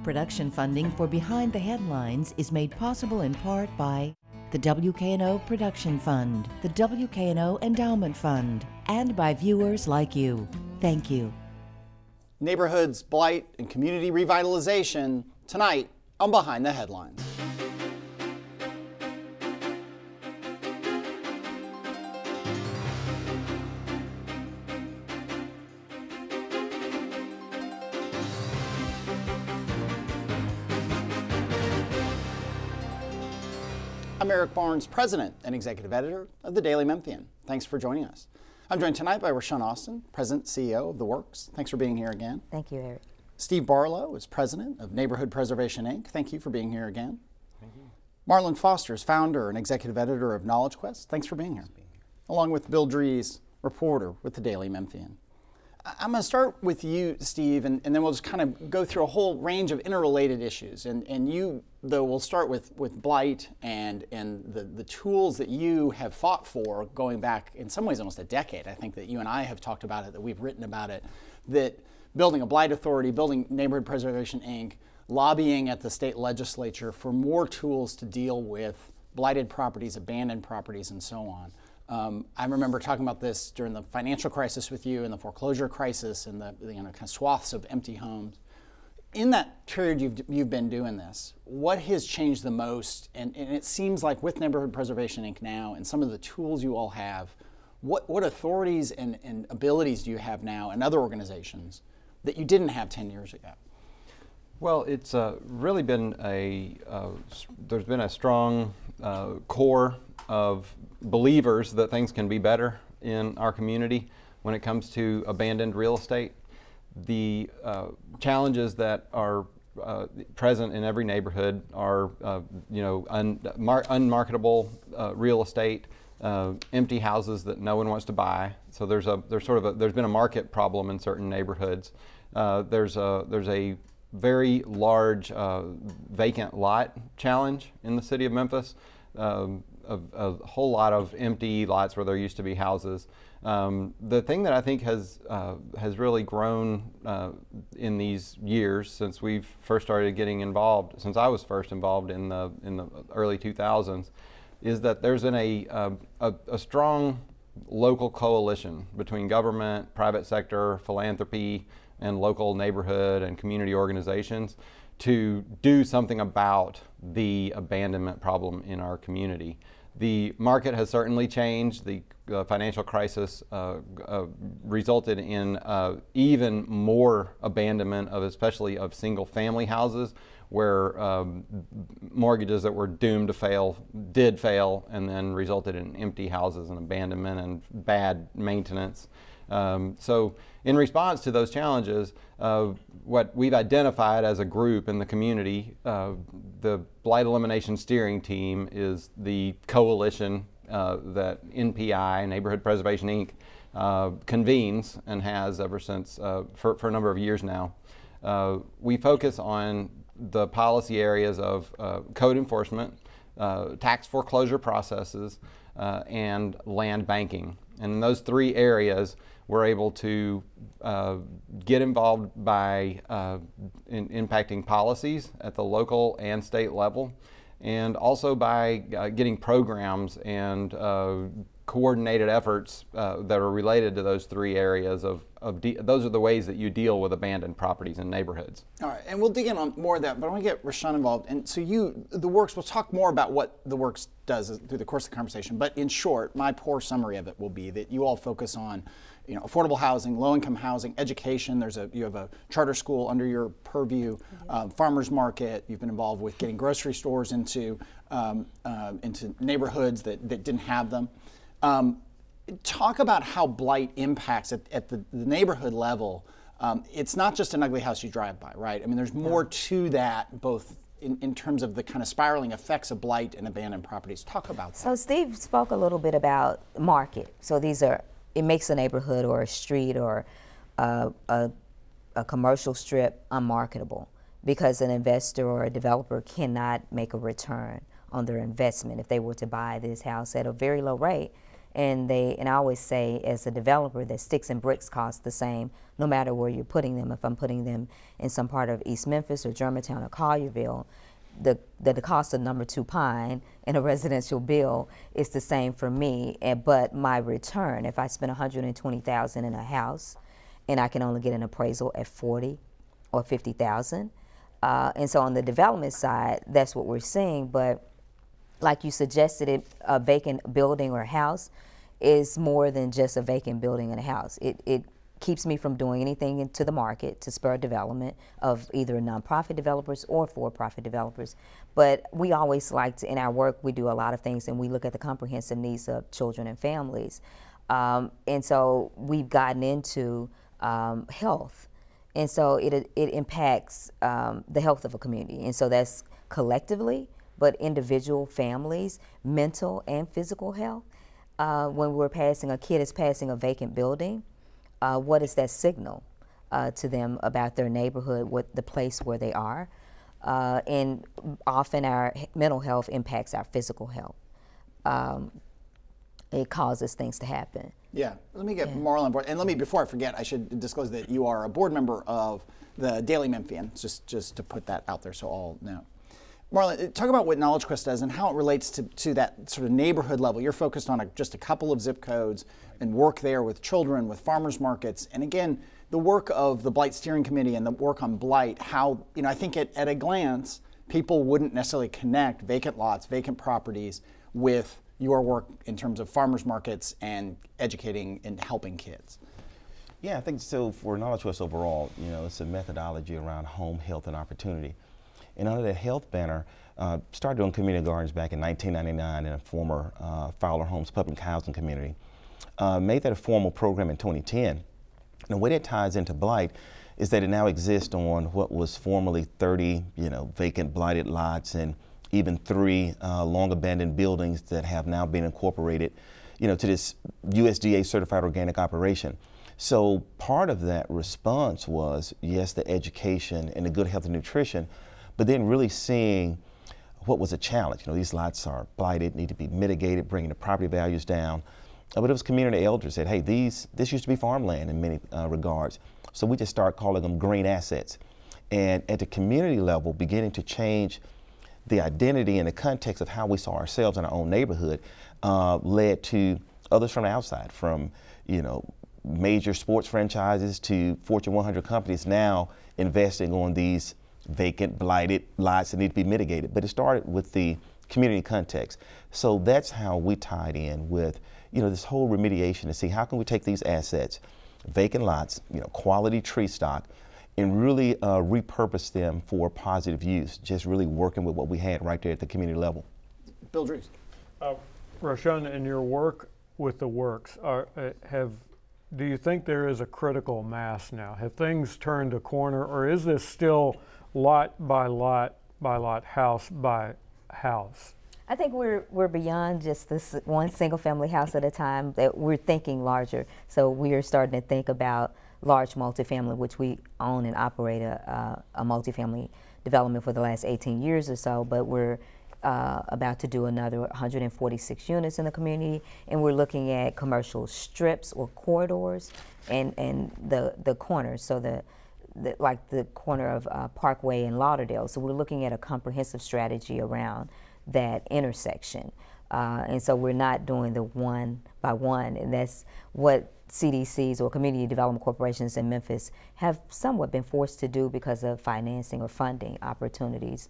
Production funding for Behind the Headlines is made possible in part by the WKNO Production Fund, the WKNO Endowment Fund, and by viewers like you. Thank you. Neighborhoods, blight, and community revitalization tonight on Behind the Headlines. I'm Eric Barnes, President and Executive Editor of the Daily Memphian. Thanks for joining us. I'm joined tonight by Rashawn Austin, President and CEO of The Works. Thanks for being here again. Thank you, Eric. Steve Barlow is President of Neighborhood Preservation, Inc. Thank you for being here again. Thank you. Marlon Foster is founder and Executive Editor of Knowledge Quest. Thanks for being here. Along with Bill Dries, reporter with the Daily Memphian. I'm going to start with you, Steve, and then we'll just kind of go through a whole range of interrelated issues. And you, though, we'll start with blight and the tools that you have fought for going back, in some ways, almost a decade. I think that you and I have talked about it, that we've written about it, that building a blight authority, building Neighborhood Preservation, Inc., lobbying at the state legislature for more tools to deal with blighted properties, abandoned properties, and so on. I remember talking about this during the financial crisis with you and the foreclosure crisis and the kind of swaths of empty homes. In that period you've been doing this, what has changed the most? And it seems like with Neighborhood Preservation, Inc. now and some of the tools you all have, what authorities and abilities do you have now and other organizations that you didn't have 10 years ago? Well, it's really been there's been a strong core of believers that things can be better in our community when it comes to abandoned real estate. The challenges that are present in every neighborhood are, unmarketable real estate, empty houses that no one wants to buy. So there's been a market problem in certain neighborhoods. There's a very large vacant lot challenge in the city of Memphis. A whole lot of empty lots where there used to be houses. The thing that I think has really grown in these years since we've first started getting involved, since I was first involved in the early 2000s, is that there's been a strong local coalition between government, private sector, philanthropy, and local neighborhood and community organizations to do something about the abandonment problem in our community. The market has certainly changed. The financial crisis resulted in even more abandonment of, especially of single-family houses, where mortgages that were doomed to fail did fail, and then resulted in empty houses and abandonment and bad maintenance. So in response to those challenges, what we've identified as a group in the community, the Blight Elimination Steering Team is the coalition that NPI, Neighborhood Preservation, Inc., convenes and has ever since for a number of years now. We focus on the policy areas of code enforcement, tax foreclosure processes, and land banking. And in those three areas, we're able to get involved by impacting policies at the local and state level, and also by getting programs and coordinated efforts that are related to those three areas those are the ways that you deal with abandoned properties in neighborhoods. All right, and we'll dig in on more of that, but I want to get Rashawn involved. And so The Works, we'll talk more about what The Works does through the course of the conversation, but in short, my poor summary of it will be that you all focus on affordable housing, low-income housing, education. You have a charter school under your purview, farmers market. You've been involved with getting grocery stores into neighborhoods that didn't have them. Talk about how blight impacts at the neighborhood level. It's not just an ugly house you drive by, right? I mean, there's more to that, both in terms of the kind of spiraling effects of blight and abandoned properties. Talk about that. So Steve spoke a little bit about market. So it makes a neighborhood or a street or a commercial strip unmarketable because an investor or a developer cannot make a return on their investment if they were to buy this house at a very low rate And I always say, as a developer, that sticks and bricks cost the same no matter where you're putting them. If I'm putting them in some part of East Memphis or Germantown or Collierville, the cost of number 2 Pine in a residential bill is the same for me. But my return, if I spend $120,000 in a house, and I can only get an appraisal at $40,000 or $50,000, and so on the development side, that's what we're seeing. But like you suggested, a vacant building or house is more than just a vacant building and a house. It keeps me from doing anything into the market to spur development of either nonprofit developers or for-profit developers. But we always like to, in our work, we do a lot of things, and we look at the comprehensive needs of children and families. And so we've gotten into health. And so it impacts the health of a community. And so that's collectively, but individual families, mental and physical health. When a kid is passing a vacant building, what is that signal to them about their neighborhood, what the place where they are? And often our mental health impacts our physical health. It causes things to happen. Yeah, let me get Marla on board. And let me, before I forget, I should disclose that you are a board member of the Daily Memphian, just to put that out there so all know. Marla, talk about what Knowledge Quest does and how it relates to that sort of neighborhood level. You're focused on just a couple of zip codes and work there with children, with farmers markets. And again, the work of the Blight Steering Committee and the work on blight, how, I think at a glance, people wouldn't necessarily connect vacant lots, vacant properties with your work in terms of farmers markets and educating and helping kids. Yeah, I think so. For Knowledge Quest overall, it's a methodology around home, health, and opportunity. And under the health banner, started doing community gardens back in 1999 in a former Fowler Homes public housing community. Made that a formal program in 2010. And the way that ties into blight is that it now exists on what was formerly 30, vacant blighted lots, and even 3 long abandoned buildings that have now been incorporated, to this USDA certified organic operation. So part of that response was, yes, the education and the good health and nutrition, but then really seeing what was a challenge. These lots are blighted, need to be mitigated, bringing the property values down. But it was community elders said, hey, this used to be farmland in many regards. So we just started calling them green assets. And at the community level, beginning to change the identity and the context of how we saw ourselves in our own neighborhood led to others from the outside, from major sports franchises to Fortune 100 companies now investing on these vacant, blighted lots that need to be mitigated. But it started with the community context. So that's how we tied in with this whole remediation to see how can we take these assets, vacant lots, quality tree stock, and really repurpose them for positive use, just really working with what we had right there at the community level. Bill Drees. Rashawn, in your work with the works, do you think there is a critical mass now? Have things turned a corner, or is this still lot by lot by lot, house by house? I think we're beyond just this one single family house at a time, that we're thinking larger. So we are starting to think about large multifamily, which we own and operate a multifamily development for the last 18 years or so, but we're about to do another 146 units in the community, and we're looking at commercial strips or corridors and the corners, so like the corner of Parkway and Lauderdale. So we're looking at a comprehensive strategy around that intersection. And so we're not doing the one by one, and that's what CDCs or community development corporations in Memphis have somewhat been forced to do because of financing or funding opportunities.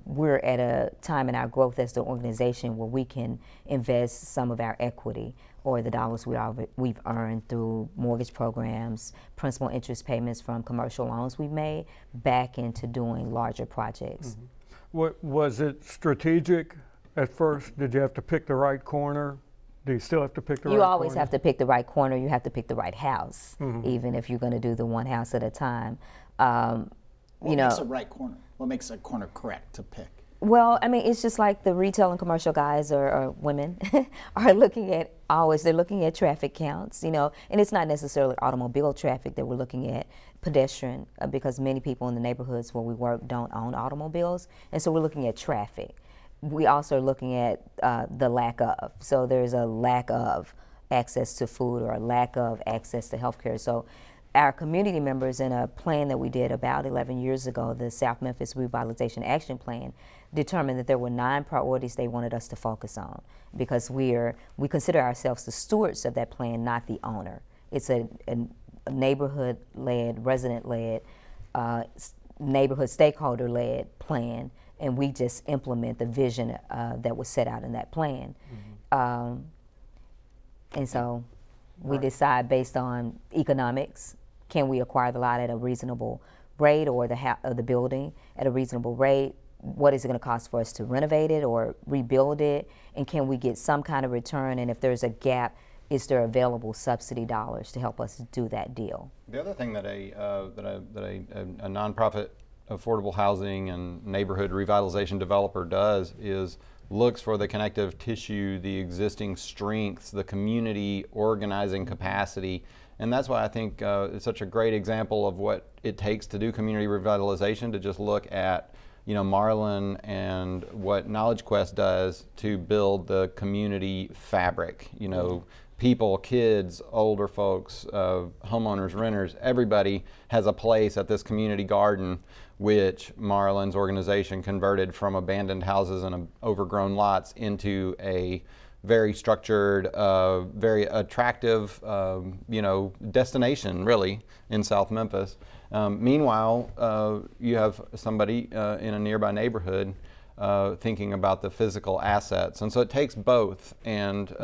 We're at a time in our growth as the organization where we can invest some of our equity or the dollars we've earned through mortgage programs, principal interest payments from commercial loans we've made, back into doing larger projects. Mm-hmm. What, was it strategic at first? Did you have to pick the right corner? Do you still have to pick the right corner? You always have to pick the right corner. You have to pick the right house, even if you're going to do the one house at a time. What makes a right corner? What makes a corner correct to pick? Well, I mean, it's just like the retail and commercial guys or women are looking at they're looking at traffic counts, and it's not necessarily automobile traffic that we're looking at, pedestrian, because many people in the neighborhoods where we work don't own automobiles, and so we're looking at traffic. we also are looking at the lack of. So there's a lack of access to food or a lack of access to healthcare. So our community members, in a plan that we did about 11 years ago, the South Memphis Revitalization Action Plan, determined that there were 9 priorities they wanted us to focus on, because we consider ourselves the stewards of that plan, not the owner. It's a neighborhood-led, resident-led, neighborhood stakeholder-led plan, and we just implement the vision that was set out in that plan. And so we decide based on economics. Can we acquire the lot at a reasonable rate, or the building at a reasonable rate? What is it going to cost for us to renovate it or rebuild it? And can we get some kind of return? And if there's a gap, is there available subsidy dollars to help us do that deal? The other thing that a nonprofit affordable housing and neighborhood revitalization developer does is looks for the connective tissue, the existing strengths, the community organizing capacity. And that's why I think it's such a great example of what it takes to do community revitalization, to just look at, you know, Marlin and what Knowledge Quest does to build the community fabric. You know, people, kids, older folks, homeowners, renters, everybody has a place at this community garden, which Marlin's organization converted from abandoned houses and overgrown lots into a very structured, very attractive, you know, destination, really, in South Memphis. Meanwhile, you have somebody in a nearby neighborhood thinking about the physical assets, and so it takes both. And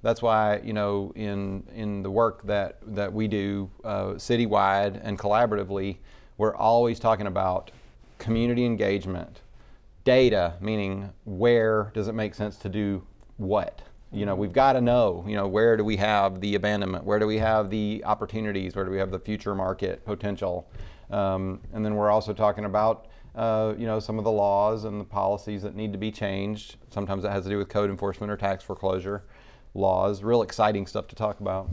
that's why, you know, in the work that we do citywide and collaboratively, we're always talking about community engagement, data, meaning where does it make sense to do what? You know, we've got to know, you know, where do we have the abandonment? Where do we have the opportunities? Where do we have the future market potential? And then we're also talking about, you know, some of the laws and the policies that need to be changed. Sometimes that has to do with code enforcement or tax foreclosure laws. Real exciting stuff to talk about.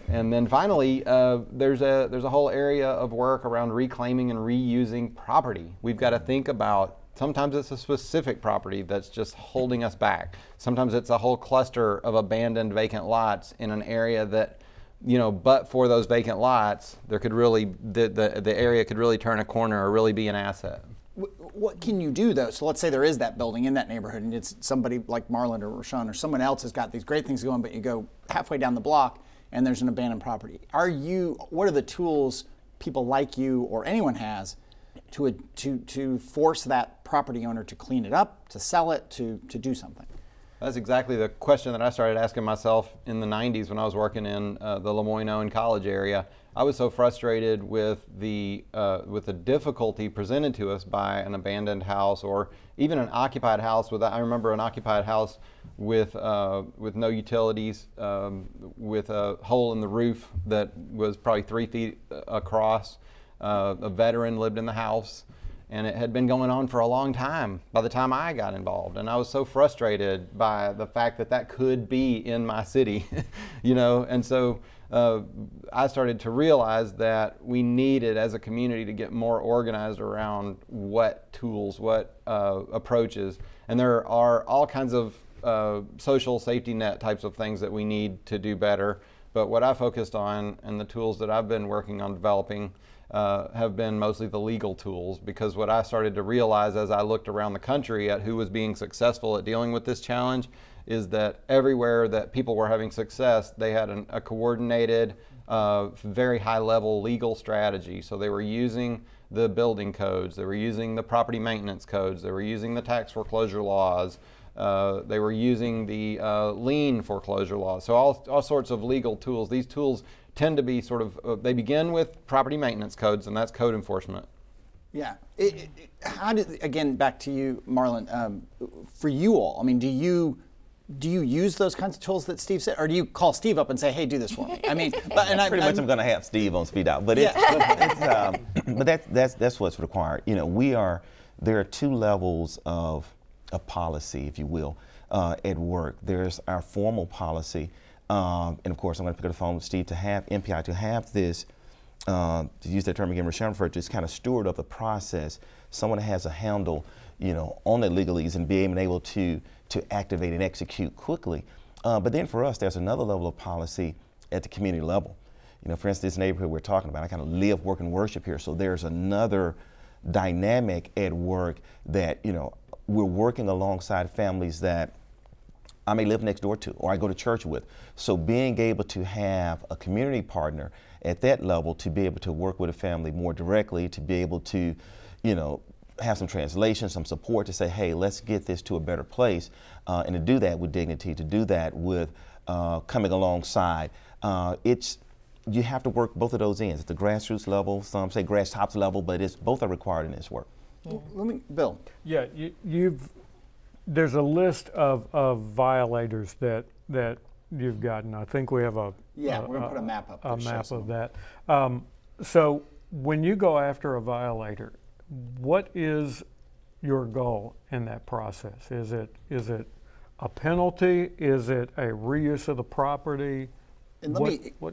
And then finally, there's a whole area of work around reclaiming and reusing property. We've got to think about, sometimes it's a specific property that's just holding us back. Sometimes it's a whole cluster of abandoned vacant lots in an area that, you know, but for those vacant lots, there could really, the area could really turn a corner or really be an asset. What can you do, though? So let's say there is that building in that neighborhood, and it's somebody like Marlin or Rashawn or someone else has got these great things going, but you go halfway down the block and there's an abandoned property. What are the tools people like you or anyone has to force that property owner to clean it up, to sell it, to do something? That's exactly the question that I started asking myself in the 90s when I was working in the Lemoyne-Owen College area. I was so frustrated with the difficulty presented to us by an abandoned house, or even an occupied house. I remember an occupied house with no utilities, with a hole in the roof that was probably 3 feet across. A veteran lived in the house, and it had been going on for a long time by the time I got involved. And I was so frustrated by the fact that that could be in my city, you know. And so I started to realize that we needed, as a community, to get more organized around what tools, what approaches. And there are all kinds of social safety net types of things that we need to do better. But what I focused on, and the tools that I've been working on developing, have been mostly the legal tools, because what I started to realize as I looked around the country at who was being successful at dealing with this challenge is that everywhere that people were having success, they had a coordinated, very high-level legal strategy. So they were using the building codes, they were using the property maintenance codes, they were using the tax foreclosure laws, they were using the lien foreclosure laws. So all sorts of legal tools. These tools tend to be sort of, they begin with property maintenance codes, and that's code enforcement. Yeah. Again, back to you, Marlin, for you all, I mean, do you use those kinds of tools that Steve said, or do you call Steve up and say, hey, do this for me? I mean, pretty much I'm going to have Steve on speed out, but that's what's required. You know, there are 2 levels of policy, if you will, at work. There's our formal policy, and of course I'm going to pick up the phone with Steve to have MPI to have this to use that term again, Rashawn referred to, is kind of steward of the process, someone that has a handle, you know, on the legalese and being able to activate and execute quickly. But then for us, there's another level of policy at the community level. You know, for instance, this neighborhood we're talking about, I kind of live, work, and worship here, so there's another dynamic at work that, you know, we're working alongside families that I may live next door to or I go to church with. So being able to have a community partner at that level to be able to work with a family more directly, to be able to, you know, have some translation, some support to say, hey, let's get this to a better place, and to do that with dignity, to do that with coming alongside. You have to work both of those ends at the grassroots level. Some say grass tops level, but both are required in this work. Well, Bill. Yeah, there's a list of violators that you've gotten. I think we have we're going to put a map up. A map of that. So when you go after a violator, what is your goal in that process? Is it a penalty? Is it a reuse of the property? And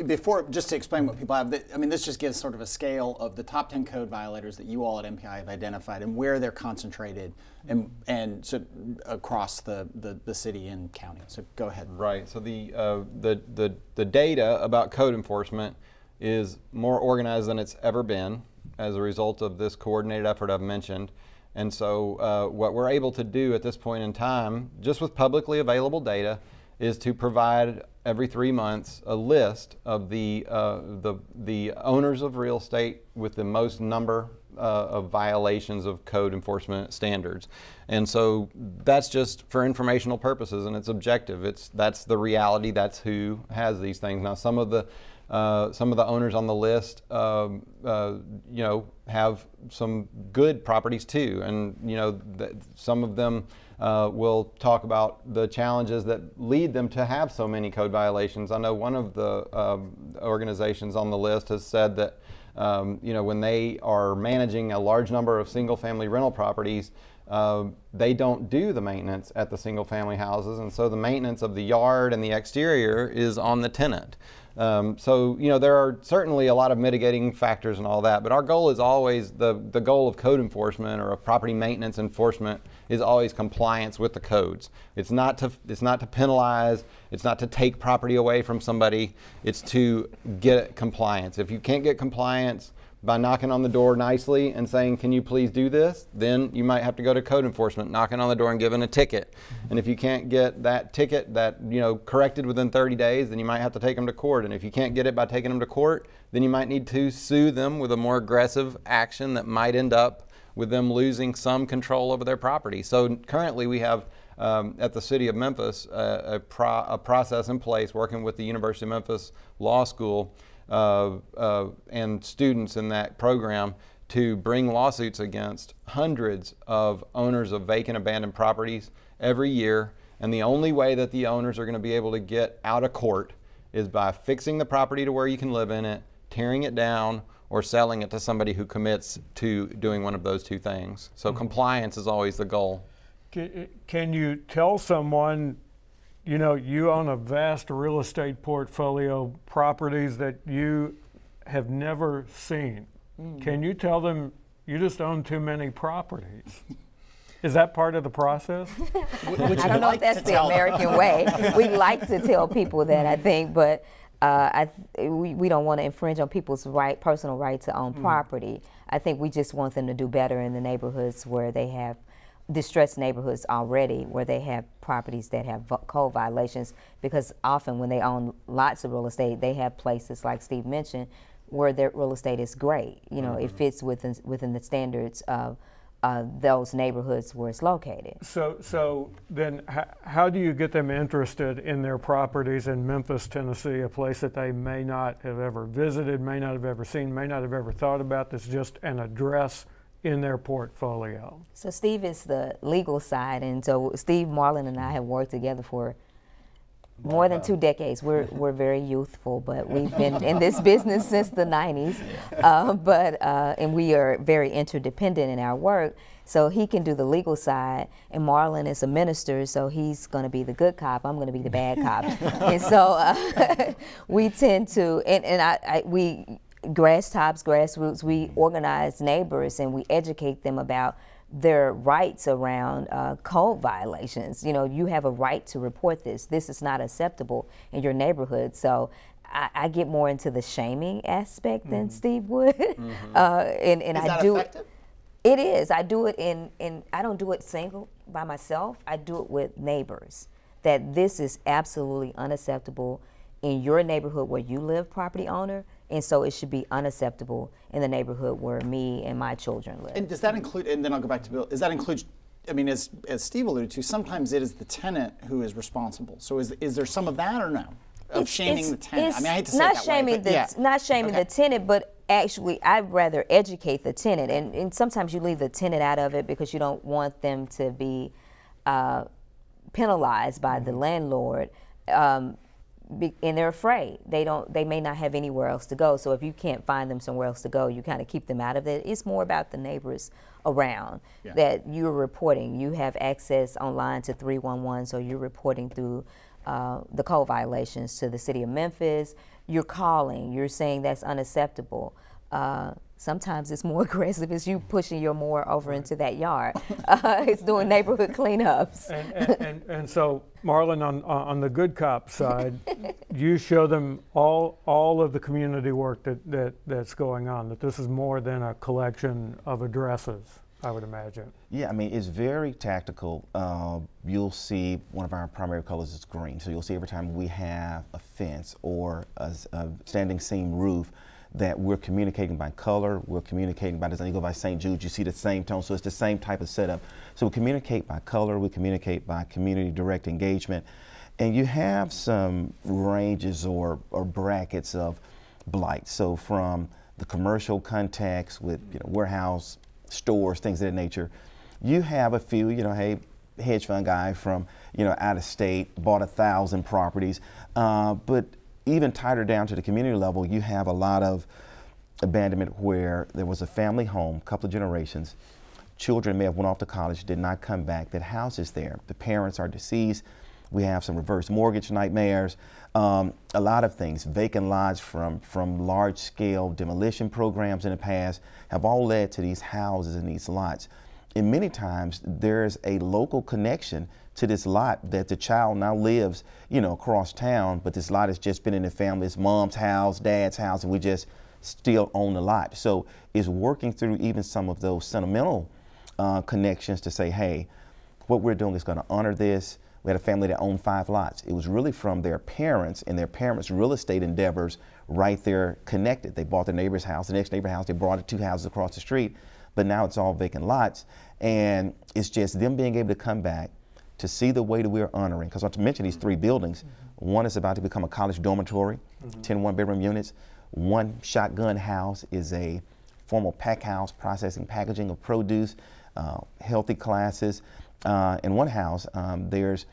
before, just to explain what people have, I mean, this just gives sort of a scale of the top 10 code violators that you all at MPI have identified and where they're concentrated and so across the city and county. So go ahead. Right. So the data about code enforcement is more organized than it's ever been as a result of this coordinated effort I've mentioned. And so what we're able to do at this point in time, just with publicly available data, is to provide every 3 months a list of the owners of real estate with the most number of violations of code enforcement standards. And so that's just for informational purposes, and it's objective. That's the reality. That's who has these things. Now, some of the owners on the list, you know, have some good properties too, and you know, some of them will talk about the challenges that lead them to have so many code violations. I know one of the organizations on the list has said that you know, when they are managing a large number of single-family rental properties, they don't do the maintenance at the single-family houses, and so the maintenance of the yard and the exterior is on the tenant. So, you know, there are certainly a lot of mitigating factors and all that, but our goal is always, the goal of code enforcement or of property maintenance enforcement is always compliance with the codes. It's not to penalize, it's not to take property away from somebody, it's to get compliance. If you can't get compliance by knocking on the door nicely and saying, can you please do this, then you might have to go to code enforcement, knocking on the door and giving a ticket. And if you can't get that ticket corrected within 30 days, then you might have to take them to court. And if you can't get it by taking them to court, then you might need to sue them with a more aggressive action that might end up with them losing some control over their property. So currently we have at the City of Memphis a process in place working with the University of Memphis Law School and students in that program to bring lawsuits against hundreds of owners of vacant abandoned properties every year. And the only way that the owners are going to be able to get out of court is by fixing the property to where you can live in it, tearing it down, or selling it to somebody who commits to doing one of those two things. So compliance is always the goal. Can you tell someone, you know, you own a vast real estate portfolio, properties that you have never seen. Can you tell them you just own too many properties? Is that part of the process? I don't know if that's the American way. We like to tell people that, I think, but we don't want to infringe on people's personal right to own property. I think we just want them to do better in the neighborhoods where they have distressed neighborhoods already, where they have properties that have code violations, because often when they own lots of real estate, they have places, like Steve mentioned, where their real estate is great. You know, it fits within the standards of those neighborhoods where it's located. So then how do you get them interested in their properties in Memphis, Tennessee, a place that they may not have ever visited, may not have ever seen, may not have ever thought about, that's just an address in their portfolio? So Steve is the legal side, and so Steve, Marlon, and I have worked together for more than 2 decades. We're very youthful, but we've been in this business since the 90s. And we are very interdependent in our work. So he can do the legal side, and Marlon is a minister, so he's going to be the good cop. I'm going to be the bad cop. And so we tend to, grass tops, grassroots, we organize neighbors and we educate them about their rights around code violations. You know, you have a right to report this. This is not acceptable in your neighborhood. So I get more into the shaming aspect than Steve would. And Is I that do effective? it is. I do it in I don't do it single by myself. I do it with neighbors. That this is absolutely unacceptable in your neighborhood where you live, property owner, and so it should be unacceptable in the neighborhood where me and my children live. And does that include, and then I'll go back to Bill, does that include, I mean, as Steve alluded to, sometimes it is the tenant who is responsible. So is there some of that or no? Of shaming the tenant? I mean, I hate to say it that way, but yeah. Not shaming the tenant, but actually I'd rather educate the tenant. And sometimes you leave the tenant out of it because you don't want them to be penalized by the landlord. And they're afraid. They may not have anywhere else to go. So if you can't find them somewhere else to go, you kind of keep them out of it. It's more about the neighbors around that you're reporting. You have access online to 311, so you're reporting through the code violations to the city of Memphis. You're calling. You're saying that's unacceptable. Sometimes it's more aggressive. It's you pushing your mower over into that yard. It's doing neighborhood cleanups. And so, Marlon, on the good cop side, you show them all of the community work that's going on, that this is more than a collection of addresses, I would imagine. Yeah, I mean, it's very tactical. You'll see one of our primary colors is green. So you'll see every time we have a fence or a standing seam roof, that we're communicating by color, we're communicating by design. You go by St. Jude, you see the same tone, so it's the same type of setup. So we communicate by color, we communicate by community direct engagement, and you have some ranges or brackets of blight. So from the commercial context with warehouse, stores, things of that nature, you have a few, hey, hedge fund guy from out of state, bought 1,000 properties, but even tighter down to the community level, you have a lot of abandonment where there was a family home, a couple of generations. Children may have went off to college, did not come back. That house is there. The parents are deceased. We have some reverse mortgage nightmares. A lot of things, vacant lots from large-scale demolition programs in the past have all led to these houses and these lots. And many times there's a local connection to this lot that the child now lives, across town, but this lot has just been in the family's mom's house, dad's house, and we just still own the lot. So it's working through even some of those sentimental connections to say, hey, what we're doing is going to honor this. We had a family that owned 5 lots. It was really from their parents and their parents' real estate endeavors right there connected. They bought their neighbor's house, the next neighbor's house, they brought it 2 houses across the street, but now it's all vacant lots. And it's just them being able to come back to see the way that we're honoring, because I want to mention these 3 buildings. One is about to become a college dormitory, 10 one-bedroom units. One shotgun house is a formal pack house, processing, packaging of produce, healthy classes. In one house, there's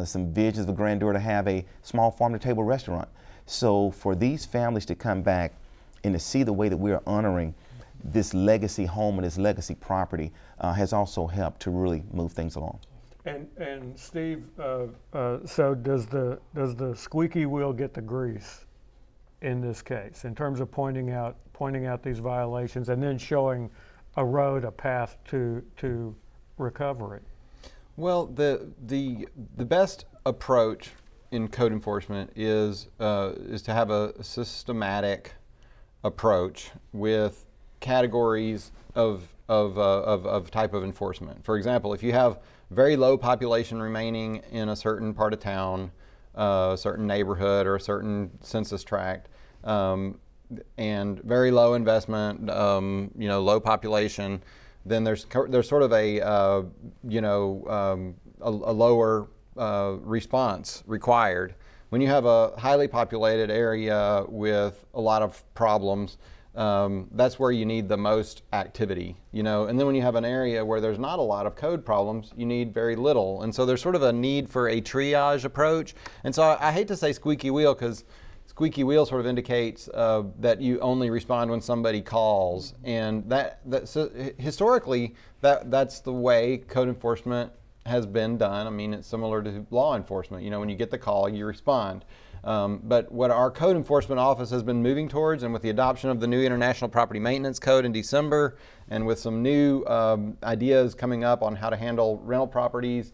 some visions of grandeur to have a small farm-to-table restaurant. So for these families to come back and to see the way that we're honoring this legacy home and this legacy property has also helped to really move things along. And Steve, so does the squeaky wheel get the grease in this case in terms of pointing out these violations and then showing a road, a path to recovery? Well, the best approach in code enforcement is to have a systematic approach with categories of type of enforcement. For example, if you have very low population remaining in a certain part of town, a certain neighborhood or a certain census tract, and very low investment, low population, then there's sort of a lower response required. When you have a highly populated area with a lot of problems, that's where you need the most activity, and then when you have an area where there's not a lot of code problems, you need very little. And so there's sort of a need for a triage approach. And so I hate to say squeaky wheel, because squeaky wheel sort of indicates that you only respond when somebody calls. And so historically, that's the way code enforcement has been done. I mean, it's similar to law enforcement. When you get the call, you respond. But what our code enforcement office has been moving towards, and with the adoption of the new International Property Maintenance Code in December, and with some new ideas coming up on how to handle rental properties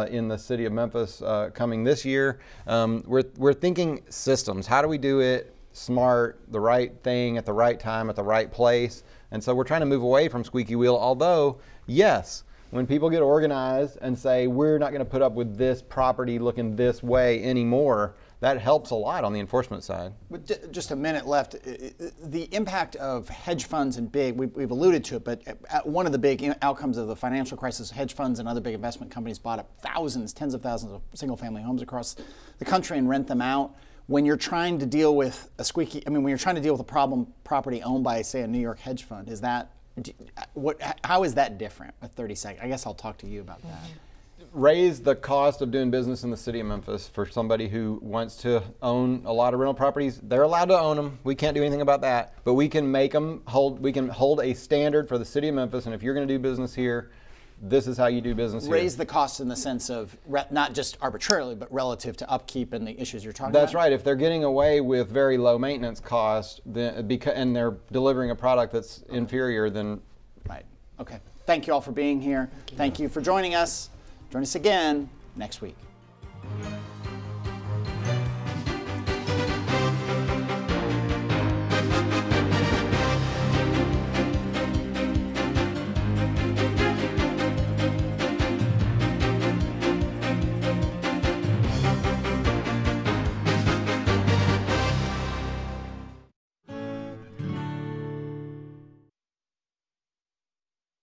in the city of Memphis coming this year, we're thinking systems. How do we do it smart, the right thing at the right time at the right place? And so we're trying to move away from squeaky wheel, although, yes, when people get organized and say, we're not going to put up with this property looking this way anymore, that helps a lot on the enforcement side. But just a minute left. The impact of hedge funds and we've alluded to it, but one of the big outcomes of the financial crisis, hedge funds and other big investment companies bought up thousands, tens of thousands of single-family homes across the country and rent them out. When you're trying to deal with when you're trying to deal with a problem property owned by, say, a New York hedge fund, how is that different with 30 seconds? I guess I'll talk to you about that. Raise the cost of doing business in the city of Memphis for somebody who wants to own a lot of rental properties. They're allowed to own them. We can't do anything about that, but we can make them we can hold a standard for the city of Memphis, and if you're going to do business here, this is how you do business here. Raise the cost in the sense of not just arbitrarily, but relative to upkeep and the issues you're talking about? That's right. If they're getting away with very low maintenance costs and they're delivering a product that's inferior, then... Right. Okay. Thank you all for being here. Thank you for joining us. Join us again next week.